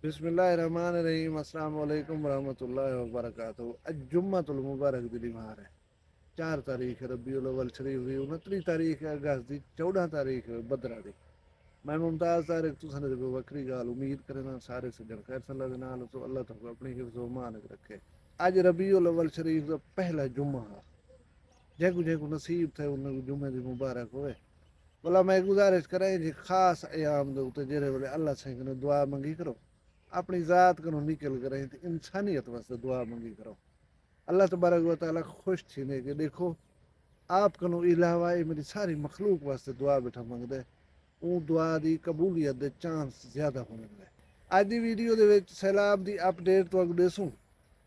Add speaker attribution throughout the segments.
Speaker 1: बिस्मिल्लाहिर्रहमानिर्रहीम अस्सलाम वालेकुम रहमतुल्लाहि व बरकातहू। आज जुम्मतुल मुबारक दी बीमार है। 4 तारीख रबीउल अव्वल शरीफ दी, 29 तारीख अगस्त दी, 14 तारीख बदरा दी। मैं मुमताज़ तारिक तुसां दे कोई वक्री गाल उम्मीद करना सारे सज्जन खैर सल्ला दे नाल तो अल्लाह तआला अपनी हिफ्ज़ व मान च रखे। अज रबीउल अव्वल शरीफ दा पहला जुम्मा है। जेको जेको नसीब थे उन जुम्मे दी मुबारक होए। भला मैं गुजारिश करें जी खास अयाम दे उत्ते जेरे वेले अल्लाह साईं कने दुआ मंगी करो, अपनी ज़ात को निकल करें तो इंसानियत वास्ते दुआ मंगी करो। अल्लाह तबारक व तआला खुश थींदे कि देखो आप कनो इलावा ये मेरी सारी मखलूक वास्ते दुआ बैठा मंगदे, वो दुआ दी कबूलियत दे चांस ज़्यादा होने लगे। अज की वीडियो दे विच सैलाब दी अपडेट तो देसूं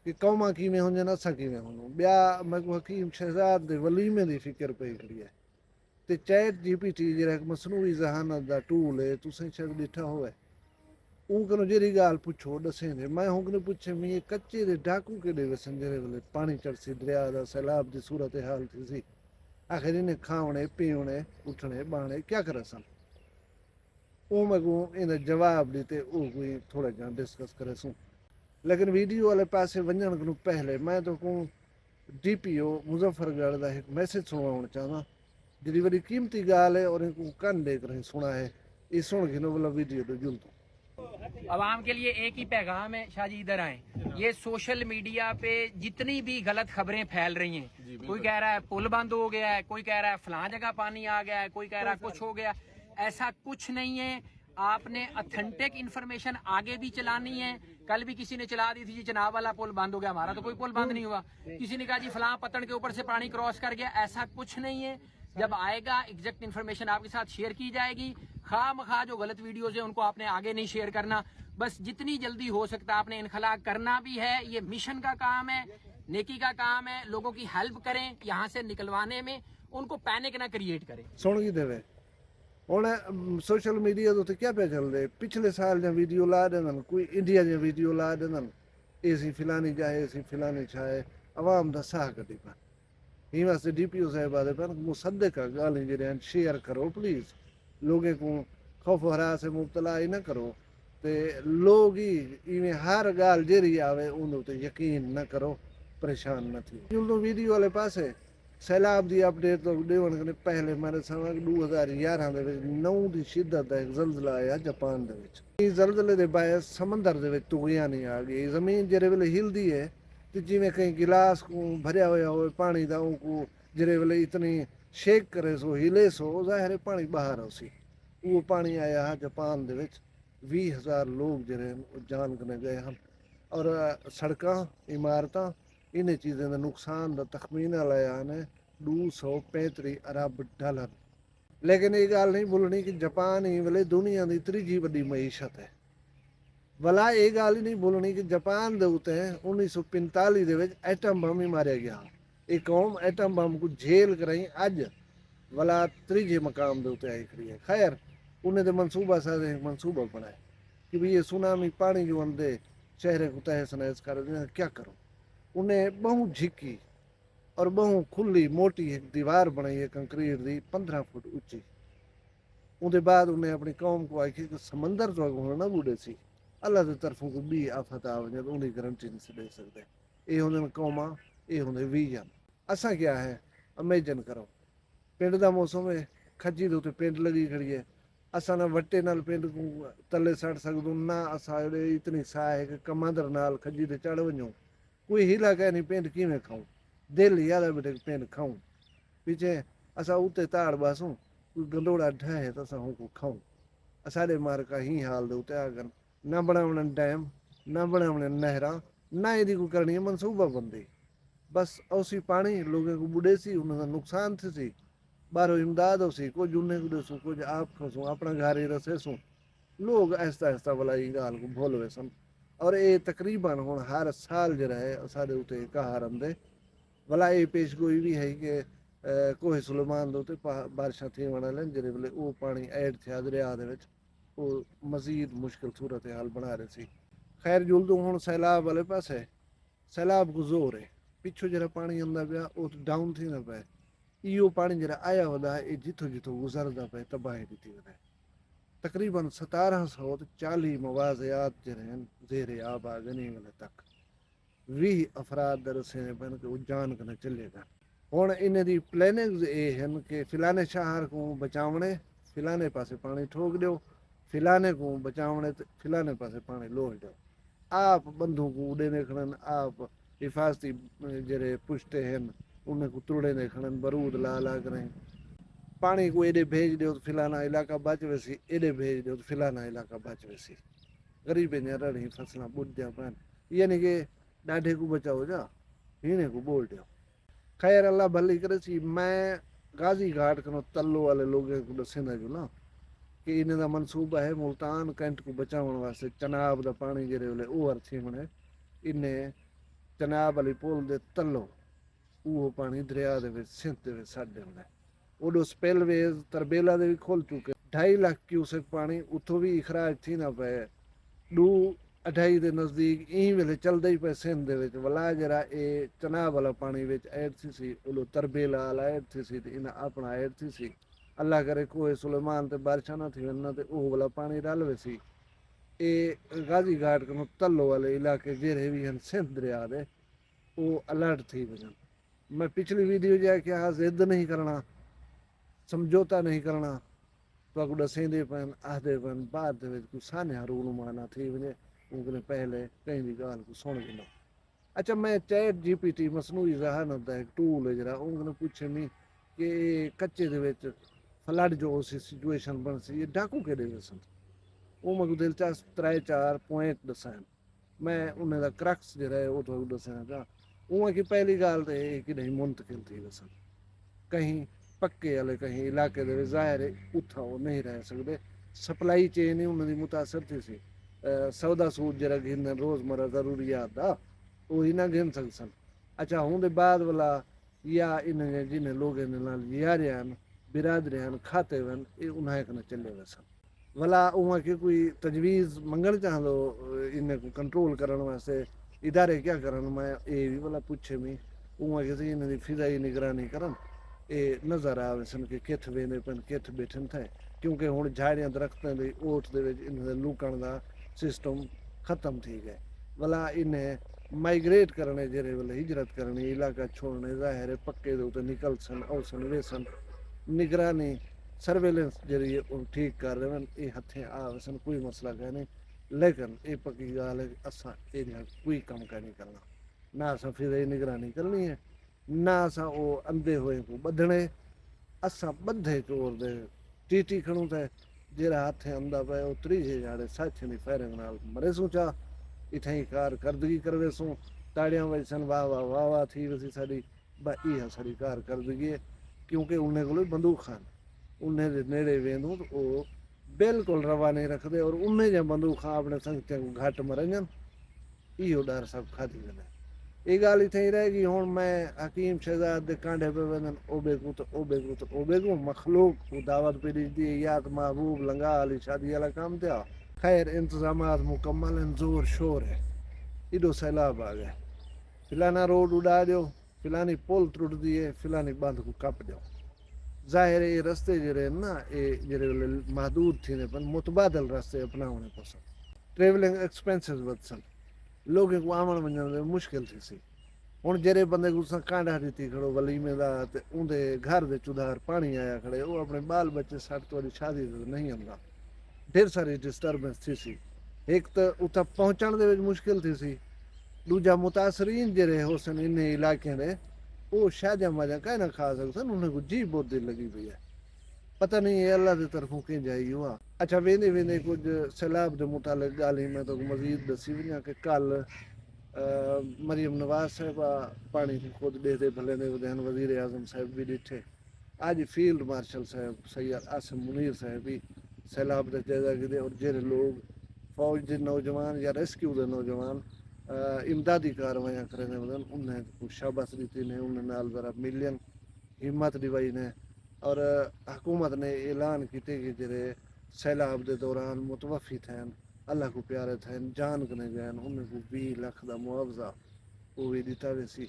Speaker 1: कि कौमां किवें होंजन असां किवें होंजूं। ब्या मगू हकीम शहजाद दे वलीमे दी फिक्र पई खड़ी है। ते चैट जीपीटी जेह्ड़ा इक मसनूई जहानत दा टूल है, तुसें शायद ॾिठा होवे। हूं कनो जेह्ड़ी ॻाल्हि पुछो ॾसें दे। मैं हूं कनो पुछे मी कच्चे दे डाकू केॾे वसनि जेह्दे वेले पानी चढ़सी दरिया दा सैलाब दी सूरत हाल थी सी। आखिर इन्हें खावणे पीवणे उठणे बहणे क्या करे सन। वो मगू इन जवाब ॾिते वो कोई थोड़ा जा डिस्कस करे सूं। लेकिन वीडियो वाले पासे वञण खां पहले मैं तो को DPO मुजफ्फरगढ़ दा एक मैसेज सुणावण चाहना जिहड़ी वॾी कीमती ॻाल्हि है और इनको कन ॾेई करे सुना है। ये सुन के नो वाला वीडियो तो जुल तो
Speaker 2: आवाम के लिए एक ही पैगाम है, शाहजी इधर आए। ये सोशल मीडिया पे जितनी भी गलत खबरें फैल रही हैं, कोई कह रहा है पुल बंद हो गया है, कोई कह रहा है फलां जगह पानी आ गया है, कोई कह रहा है कुछ हो गया, ऐसा कुछ नहीं है। आपने ऑथेंटिक इन्फॉर्मेशन आगे भी चलानी है। कल भी किसी ने चला दी थी जी चनाब वाला पुल बंद हो गया, हमारा तो कोई पुल बंद नहीं हुआ। किसी ने कहा जी फलां पत्तन के ऊपर से पानी क्रॉस कर गया, ऐसा कुछ नहीं है। जब आएगा एग्जैक्ट इन्फॉर्मेशन आपके साथ शेयर की जाएगी। खामखा जो गलत वीडियोज है उनको आपने आगे नहीं शेयर करना। बस जितनी जल्दी हो सकता है आपने इनखला करना भी है। ये मिशन का काम है, नेकी का काम है। लोगों की हेल्प करें यहाँ से निकलवाने में, उनको पैनिक ना क्रिएट करें।
Speaker 1: सुन की देवे हुण सोशल मीडिया तो क्या पे चल रहे पिछले साल जा वीडियो ला देन, कोई इंडिया जा वीडियो ला देन, एसी फिलानी जाए एसी फिलानी छाए अवाम दा साह कढी पान। ही वास्ते DPO साहब आदे पर मुसद्दे का गाली जेह्ड़े शेयर करो प्लीज, लोगों को खौफ हरा से मुबतला ही ना करो। ते लोग ही इवें हर गाल जेरी आवे उन उत्ते यकीन न करो, परेशान न थी। जुल्लो वीडियो वाले पासे सैलाब की अपडेट तो ॾेवण खां पहले मेरे समझ 2011 ਦੇ ਵਿੱਚ 9 ਦੀ ਸ਼ਿੱਦਤ ਦਾ ਇੱਕ ਜ਼ਲਜ਼ਲਾ ਆਇਆ ਜਾਪਾਨ ਦੇ ਵਿੱਚ। ਇਸ ਜ਼ਲਜ਼ਲੇ ਦੇ ਬਾਅਦ ਸਮੁੰਦਰ ਦੇ ਵਿੱਚ ਤੂਫਾਨ ਨਹੀਂ ਆ ਗਈ। ਜ਼ਮੀਨ ਜਿਹੜੇ ਵੇਲੇ ਹਿਲਦੀ ਹੈ ਤੇ ਜਿਵੇਂ ਕਈ गिलास को भरिया होया हो पानी का को जेरे वेले इतनी शेक करे सो हिले सो जाहिर है पानी बाहर हो सी। वो पानी आया है जापान दे विच 20,000 लोग जेरे जान कने गए हैं और सड़कां इमारतां इन चीज़ें का नुकसान का तखमीना लाया ने 235 अरब डॉलर। लेकिन ये गल नहीं भुलनी कि जापान ही वेले दुनिया की तीजी वड्डी मईशत है। भला ये गल ही नहीं भुलनी कि जापान के उत्ते 1945 दे विच एटम बम ही मारिया गया। ये कौम एटम बम को झेल कराई अज भला तीजे मकाम के उत्ते आई खड़ी है। खैर उन्हें तो मनसूबा साधे मनसूबा बनाए कि भी ये सुनामी पानी जो आंदे शहर को तहस नहस कर क्या करो। उन्हें बहु झिकी और बहु खुली मोटी एक दीवार बनाई है कंक्रीट की 15 फुट उच्ची। उसके बाद उन्हें अपनी कौम को आखी कि समंदर तो अगों ना बूढ़े सी, अल्लाह की तरफों कोई बी आफत आ वजे तो उनकी गारंटी नहीं दे सकते। ये होंगे कौमा, ये होंगे विजन। असा क्या है इमेजिन करो पिंड का मौसम है, खज्जी के उत्ते पिंड लगी खड़ी है। असा ना वट्टे नाल पिंड को तले सड़ सकदो ना असा इतनी साह है कि कमांदर नाल खज्जी ते चढ़ वञो। कोई हीला कह नहीं पिंड किवें खाऊं, दिल याद बेटे पिंड खाऊं। पीछे असा उत्ते ताड़ बासूं कोई गंडोड़ा ढहे तो असा को खाऊं। साढ़े मार्का ही हाल दे उत्ते आगन ना बनावण डैम ना बनावण नहरां ना इहदी कोई करनी है मनसूबा बंदी। बस उसी पानी लोगों को बुढ़े सी उन्होंने नुकसान थे सी बाहरों इमदाद हो सी कुछ उन्हें को दसूं कुछ आप खसूं अपना घर ही रसे सूं। लोग ऐसा ऐसा वाला ये गाल को भूल वे सन और ये तकरीबन हुण हर साल जो है साढ़े उत्ते कहार आंदे। भला ये पेश गोई भी है कि कोहे सुलेमान दे उत्ते बारिशां थी वण जिहड़े वेले वो पानी ऐड थिया दरिया दे विच वो मजीद मुश्किल सूरत हाल बना रहे सी। खैर जुलदू हुण सैलाब वाले पासे सैलाब को जोर है। पिछों जरा पानी आंदा पिया वो डाउन थींदा पिया। इहो पानी जरा आया वदा ये जिथों जिथों गुजरदा पे तबाही ॾिठी वञे। तकरीबन 1740 मवाज़ियात जरे ज़ेरे आब आ गए नहीं वाले तक 20 अफराद दरसे ने बन के उजान कने चलेगा हुण इन्हें दी प्लानिंग्स ये हैं कि फिलाने शहर को बचावने फिलाने पासे पानी ठोक दो फिलाने को बचावने ते फिलाने पासे पानी लोह दो आप बंधु को उड़े ने खड़न आप हिफाजती जरे पुश्ते हैं उन्हें को तुड़े ने खड़न बरूद ला ला करें पानी को एडे भेज दो तो फिलाना इलाका बच वैसी एडे भेज दो तो फिलाना इलाका बच वैसी गरीबे ने रड़ी फसलां बुझ जा पान यानी कि ॾाढे को बचाओ जा हीने को बोल दो खैर अल्लाह भली करे सी मैं गाजी घाट कनो तल्लो वाले लोगों को दसेंदा जो ना कि इन्हें दा मनसूबा है मुल्तान कैंट को बचावन वास्ते चनाब दा पानी जेरे वाले ओवर थी मने इन्हें चनाब वाली पुल दे तल्लो वो पानी दरिया दे विच सिंध दे विच छड्ड देंदा ओडो स्पेलवेज तरबेला दे भी खोल चुके 2.5 लाख क्यूसेक पानी उतो भी इखराज थी ना पे डू 2.5 ਦੇ ਨਜ਼ਦੀਕ ਇਹ ਵੇਲੇ ਚੱਲਦਾ ਹੀ ਪਏ ਸਿੰਧ ਦੇ ਵਿੱਚ ਵਲਾ ਜਿਹੜਾ ਇਹ ਚਨਾਬ ਵਾਲਾ ਪਾਣੀ ਵਿੱਚ ਐਡ ਸੀ ਉਹ ਤਰਬੇਲਾ ਵਾਲਾ ਐਡ ਸੀ ਤੇ ਇਹਨਾਂ ਆਪਣਾ ਐਡ ਸੀ ਅੱਲਾ ਕਰੇ ਕੋਏ ਸੁਲੇਮਾਨ ਤੇ ਬਾਰਿਸ਼ਾਂ ਨਾ ਥੀ ਵੰਨਾ ਤੇ ਉਹ ਵਾਲਾ ਪਾਣੀ ਰਲਵੇ ਸੀ ਇਹ ਗਾਜ਼ੀ ਘਾਟ ਕੋਲ ਤੱਲੋ ਵਾਲੇ ਇਲਾਕੇ ਜਿਹੜੇ ਵੀ ਹਨ ਸਿੰਧ ਦਰਿਆ ਦੇ ਉਹ ਅਲਰਟ ਥੀ ਵਜਨ मैं पिछली वीडियो जाए कि हाँ जिद नहीं करना समझौता नहीं करना तो अगू दसेंदे पन आखदे पन बाद दे विच कोई सान्या रूनुमा ना थी वञे उनके पहले कहीं भी गाल को सुन गिनो अच्छा मैं चैट जीपीटी मसनूई जहानत दा एक टूल है जरा उनके पूछे मी कि कच्चे दे विच फ्लड जो सी सिचुएशन बन सी ये डाकू के दे सन ਉਹ ਮੈਨੂੰ ਦਿਲਚਸਪ 3-4 ਪੁਆਇੰਟ ਦੱਸਾਂ मैं उन्हें दा क्रक्स जरा है वो तो दसांगा उहाँ की पहली गाल तो ये कि नहीं मुंतकिल थी वसन कहीं पक्के वाले कहीं इलाके दे ज़ाहिर है उत्थां वो नहीं रह सकते सप्लाई चेन ही उन्होंने मुतासर थी सी सौदा सूद जरा गिन रोज़मर्रा ज़रूरियात दा वो ही ना गिन सकसन अच्छा हूँ दे बाद वाला या इन्हें जिन्हें लोग नाल यारियान बिरादरियान खाते वन ये उन्हें कने चले वसन भला उहाँ की कोई तजवीज़ मंगण चाहंदो इन्हें को कंट्रोल करण वास्ते इदारे क्या करन मैं ये भी भला पूछे मी उहाँ किसी इन्हें दी फिजाई निगरानी करन ये नज़र आवे सन कि किथ वेंदे पन किथ बैठन थे क्योंकि हुण झाड़ियां दरख्तां दी ओट दे विच इन्हें लुकण दा सिस्टम खत्म थी गए भला इन्हें माइग्रेट करने जेरे वाले हिजरत करनी इलाका छोड़ने ज़ाहिर है पक्के दे उते निकल सन औसन वेसन निगरानी सर्वेलेंस जरिए ठीक कर रहे हैं ये हथे आवे सन कोई मसला कह नहीं लेकिन ये पक्की गाल है असा कोई कम का नहीं करना ना असा फिर निगरानी करनी है ना असा वो अंधे हुए को बधने असा बधे चोर दे टीटी खड़ू थे जेरा हाथे अंधा पे वो त्रीजे जाड़े साथी दी फायरिंग नाल मरे सू चा इथे ही कारकर्दगी करवे सू ताड़ियां वजसन वाह वाह वाह वाह थी वसी साडी बाई है साडी कारकर्दगी क्योंकि उन्हें को बंदूक खान उन्हें दे नेड़े वेंदू तो वो बिल्कुल रवा नहीं रखते और उन्हें जब बंदूक खां अपने संगतियों को घट मरन इहो डर सब खाधी वञे ये गाल इथे ही रहेगी हुण मैं हकीम शहजाद दे कांडे पे वञन ओबे को मखलूक को दावत पे दी या तो महबूब लंगा अली शादी वाला काम था खैर इंतजामात मुकम्मल हैं जोर शोर है इडो सैलाब आ गया फिलाना रोड उड़ा दो फिलानी पुल त्रुट दिए फिलानी बंद को कप दो ज़ाहिर है ये रस्ते जरे ना ये जरे महदूद थी पर मुतबादल रस्ते अपनाने पसंद ट्रेवलिंग एक्सपेंसिस वधसन लोगों को आवन वञण मुश्किल थी सी हुण जरे बंदे को कांडा दी खड़ो वलीमे दा ते उंदे घर दे चुधार पानी आया खड़े वो अपने बाल बच्चे सट वाली शादी नहीं आंदा ढेर सारी डिस्टर्बेंस थी सी एक तो उतना पहुंचण दे विच मुश्किल थी सी दूजा मुतासरीन जरे होसन इन इलाके दे वो शाजा माजा कह ना खा सकते उन्हें को जी बहुत दिल लगी हुई है पता नहीं है अल्लाह की तरफों कहीं जाएगी हुआ अच्छा वेंदे वेंदे कुछ सैलाब के मुतालिक गाली मैं तो मजीद दसी वञा कि कल मरियम नवाज साहिबा पानी की खुद दे भले ने वधान वजीर आजम साहब भी डिठे आज फील्ड मार्शल साहब सैयद आसिम मुनीर साहब भी सैलाब का जायजा गिदे और जेरे लोग फौज के नौजवान या रेस्क्यू के नौजवान इमदादी कार्रवाइयाँ करने वधन उन्हें कुछ शाबाश दी ने उन्हें नाल जरा मिलियन हिम्मत दिवाई ने और हुकूमत ने ऐलान किए कि जरे सैलाब के दौरान मुतवफ़ी थैन अल्लाह को प्यारे थैन जान कने गए उन्हें को 20 लाख का मुआवजा वो भी दिता वेसी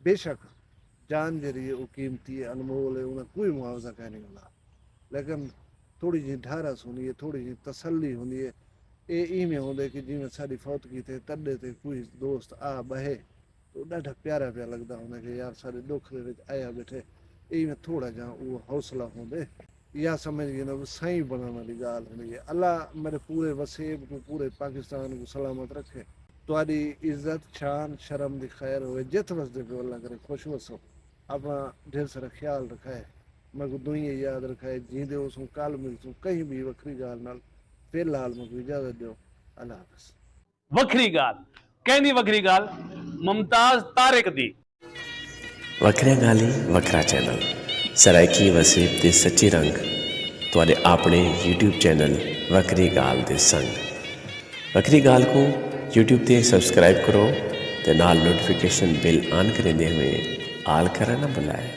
Speaker 1: बेशक जान जरिए वो कीमती है अनमोल है उन्हें कोई मुआवजा कह नहीं मिला लेकिन थोड़ी जी ढारस होंदी है, थोड़ी जी तसल्ली होंदी है। ये इवें होंदे कि जिवें साडी फौतगी ते तड्डे ते कोई दोस्त आ बहे तो ॾाढा प्यारा पिया लगदा हुंदा कि यार साडे दुख दे विच आया बैठे। इवें थोड़ा जा वो हौसला होंदे या समझ गए ना साईं बनण वाली ॻाल्हि हुंदी है। अल्लाह मेरे पूरे वसेब को, पूरे पाकिस्तान को सलामत रखे। तुहाडी इज्जत शान शर्म दी खैर होए, जित वसदे पियो अल्लाह करे खुश वसो। अपना ढेर सारा ख्याल रखाए, मैं को दुनिया याद रखाए, जींदे उसू कल मिलसूं कहीं भी वखरी गाल नाल। फिलहाल मैं को इजाजत दो, अल्लाह हाफिज।
Speaker 3: वखरी गाल कहनी वखरी गाल मुमताज तारिक दी।
Speaker 4: वखरिया गाली वखरा चैनल सराइकी वसीब ते सच्ची रंग तुहाडे अपने यूट्यूब चैनल वखरी गाल दे संग। वखरी गाल को यूट्यूब ते सब्सक्राइब करो ते नाल नोटिफिकेशन बिल ऑन करेंदे हुए आल करना ना भुलाए।